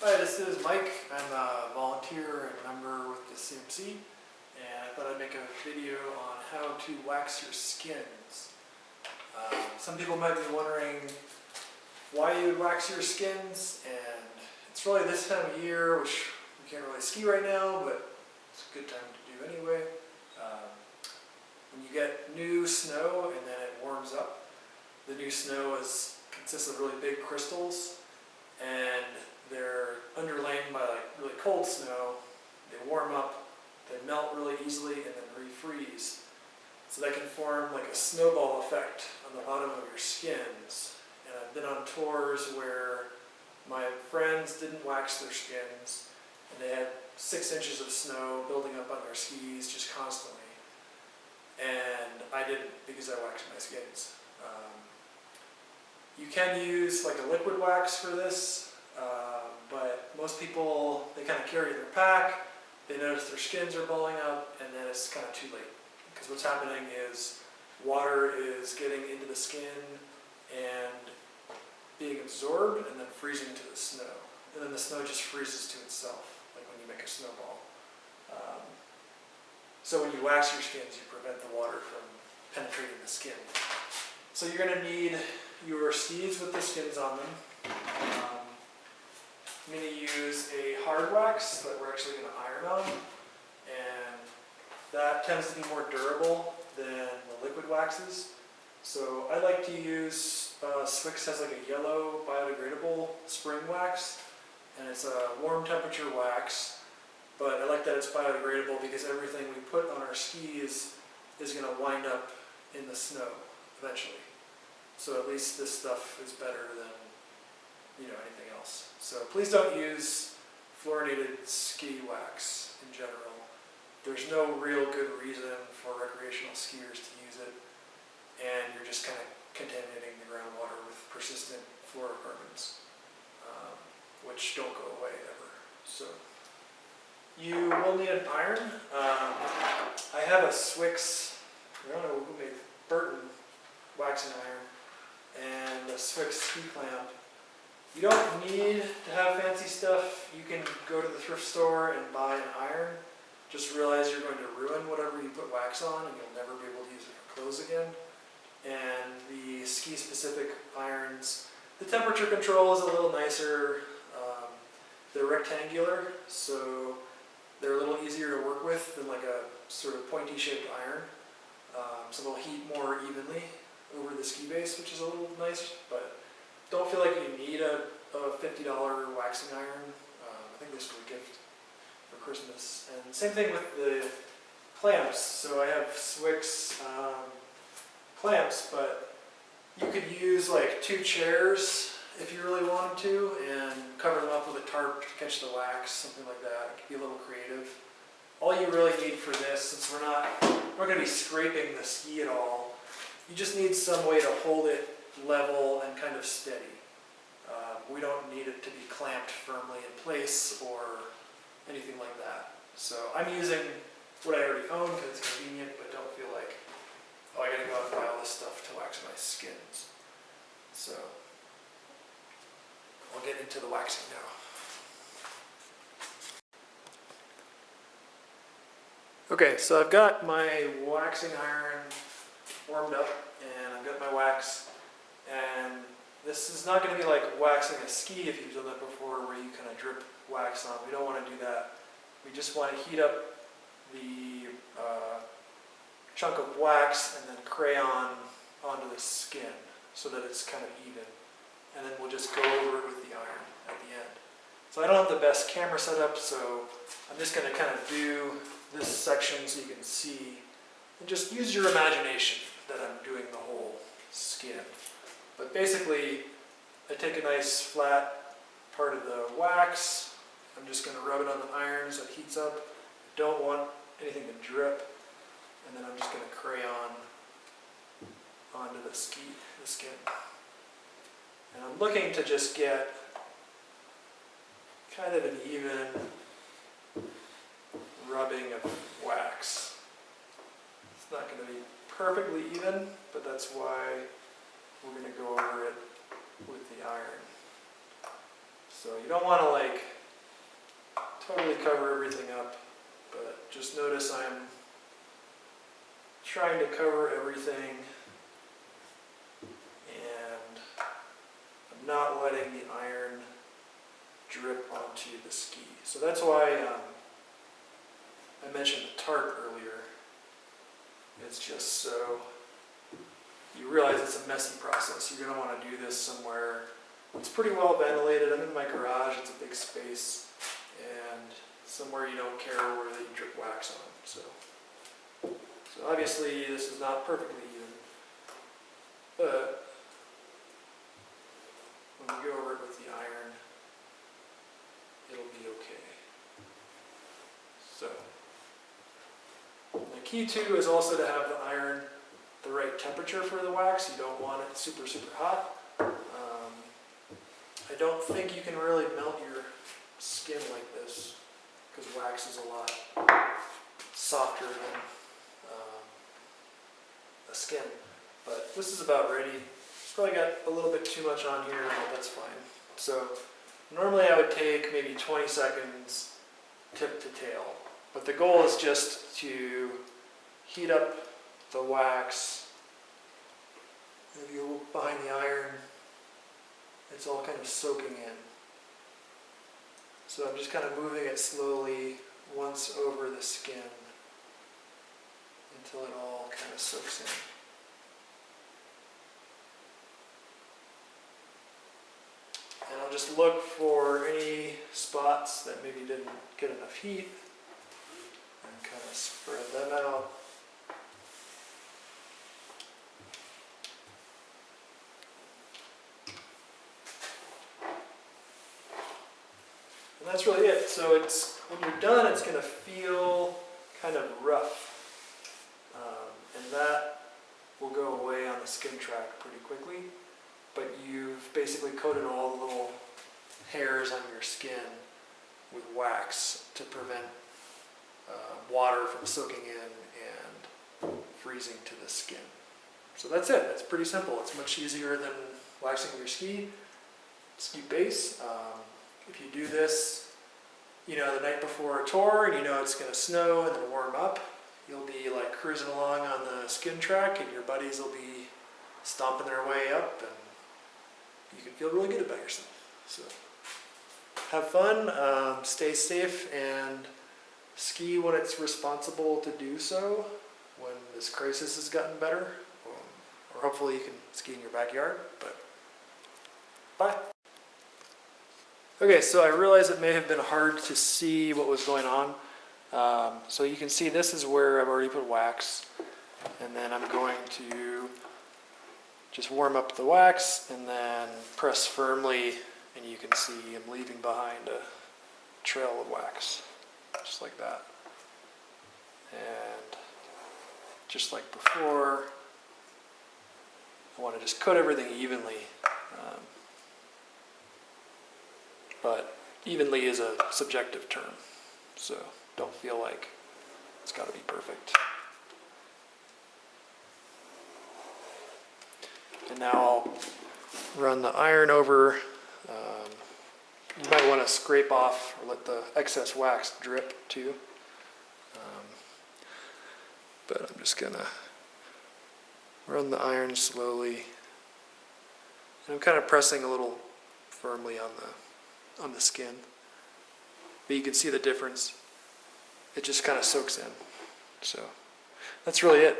Hi, this is Mike. I'm a volunteer and member with the CMC, and I thought I'd make a video on how to wax your skins. Some people might be wondering why you would wax your skins, and it's really this time of year, which we can't really ski right now, but it's a good time to do anyway. When you get new snow and then it warms up, the new snow consists of really big crystals, and they're underlain by like really cold snow. They warm up, they melt really easily, and then refreeze. So that can form like a snowball effect on the bottom of your skins. And I've been on tours where my friends didn't wax their skins, and they had 6 inches of snow building up on their skis just constantly. And I didn't, because I waxed my skins. You can use like a liquid wax for this, but most people, they kind of carry their pack, they notice their skins are balling up, and then it's kind of too late. Because what's happening is water is getting into the skin and being absorbed and then freezing to the snow. And then the snow just freezes to itself, like when you make a snowball. So when you wax your skins, you prevent the water from penetrating the skin. So you're going to need your skis with the skins on them. I'm going to use a hard wax that we're actually going to iron on, and that tends to be more durable than the liquid waxes. So I like to use, Swix has like a yellow biodegradable spring wax, and it's a warm temperature wax, but I like that it's biodegradable because everything we put on our skis is going to wind up in the snow eventually. So at least this stuff is better than anything else. So please don't use fluorinated ski wax in general. There's no real good reason for recreational skiers to use it, and you're just kind of contaminating the groundwater with persistent fluorocarbons, which don't go away ever. So you will need an iron. I have a Swix, I don't know who made Burton waxing iron, and a Swix ski clamp. You don't need to have fancy stuff. You can go to the thrift store and buy an iron. Just realize you're going to ruin whatever you put wax on, and you'll never be able to use it for clothes again. And the ski-specific irons, the temperature control is a little nicer. They're rectangular, so they're a little easier to work with than like a sort of pointy-shaped iron. So they'll heat more evenly over the ski base, which is a little nice, but don't feel like you need a $50 waxing iron. I think this was a gift for Christmas. And same thing with the clamps. So I have Swix clamps, but you could use like 2 chairs if you really wanted to, and cover them up with a tarp to catch the wax, something like that. It could be a little creative. All you really need for this, since we're not going to be scraping the ski at all, you just need some way to hold it level and kind of steady. We don't need it to be clamped firmly in place or anything like that. So I'm using what I already own because it's convenient, but don't feel like, oh, I gotta go out and buy all this stuff to wax my skins. So I'll get into the waxing now. Okay, so I've got my waxing iron warmed up, and I've got my wax, and this is not going to be like waxing a ski if you've done that before, where you kind of drip wax on. We don't want to do that. We just want to heat up the chunk of wax and then crayon onto the skin so that it's kind of even, and then we'll just go over it with the iron at the end. So I don't have the best camera setup, so I'm just going to kind of do this section so you can see, and just use your imagination that I'm doing the whole skin. But basically, I take a nice flat part of the wax, I'm just going to rub it on the iron so it heats up. I don't want anything to drip, and then I'm just going to crayon onto the skin. And I'm looking to just get kind of an even rubbing of wax. It's not going to be perfectly even, but that's why we're going to go over it with the iron. So you don't want to like totally cover everything up, but just notice I'm trying to cover everything and I'm not letting the iron drip onto the ski. So that's why I mentioned the tarp earlier. It's just so you realize it's a messy process. You're going to want to do this somewhere. It's pretty well ventilated. I'm in my garage. It's a big space. And somewhere you don't care where they drip wax on. So obviously this is not perfectly even. But when we go over it with the iron, it'll be okay. So the key too is also to have the iron the right temperature for the wax. You don't want it super, super hot. I don't think you can really melt your skin like this because wax is a lot softer than a skin. But this is about ready. Probably got a little bit too much on here, but that's fine. So normally I would take maybe 20 seconds tip to tail. But the goal is just to heat up the wax. If you look behind the iron, it's all kind of soaking in. So I'm just kind of moving it slowly once over the skin until it all kind of soaks in. And I'll just look for any spots that maybe didn't get enough heat and kind of spread them out. And that's really it. So it's when you're done, it's going to feel kind of rough. And that will go away on the skin track pretty quickly. But you've basically coated all the little hairs on your skin with wax to prevent water from soaking in and freezing to the skin. So that's it. It's pretty simple. It's much easier than waxing your ski base. If you do this, the night before a tour and it's going to snow and then warm up, you'll be like cruising along on the skin track and your buddies will be stomping their way up and you can feel really good about yourself. So have fun, stay safe, and ski when it's responsible to do so, when this crisis has gotten better, or hopefully you can ski in your backyard, but bye. Okay, so I realize it may have been hard to see what was going on. So you can see this is where I've already put wax, and then I'm going to just warm up the wax and then press firmly, and you can see I'm leaving behind a trail of wax, just like that. And just like before, I want to just coat everything evenly. But evenly is a subjective term, so don't feel like it's got to be perfect. And now I'll run the iron over. You might want to scrape off or let the excess wax drip too. But I'm just going to run the iron slowly. And I'm kind of pressing a little firmly on the skin. But you can see the difference. It just kind of soaks in. So that's really it.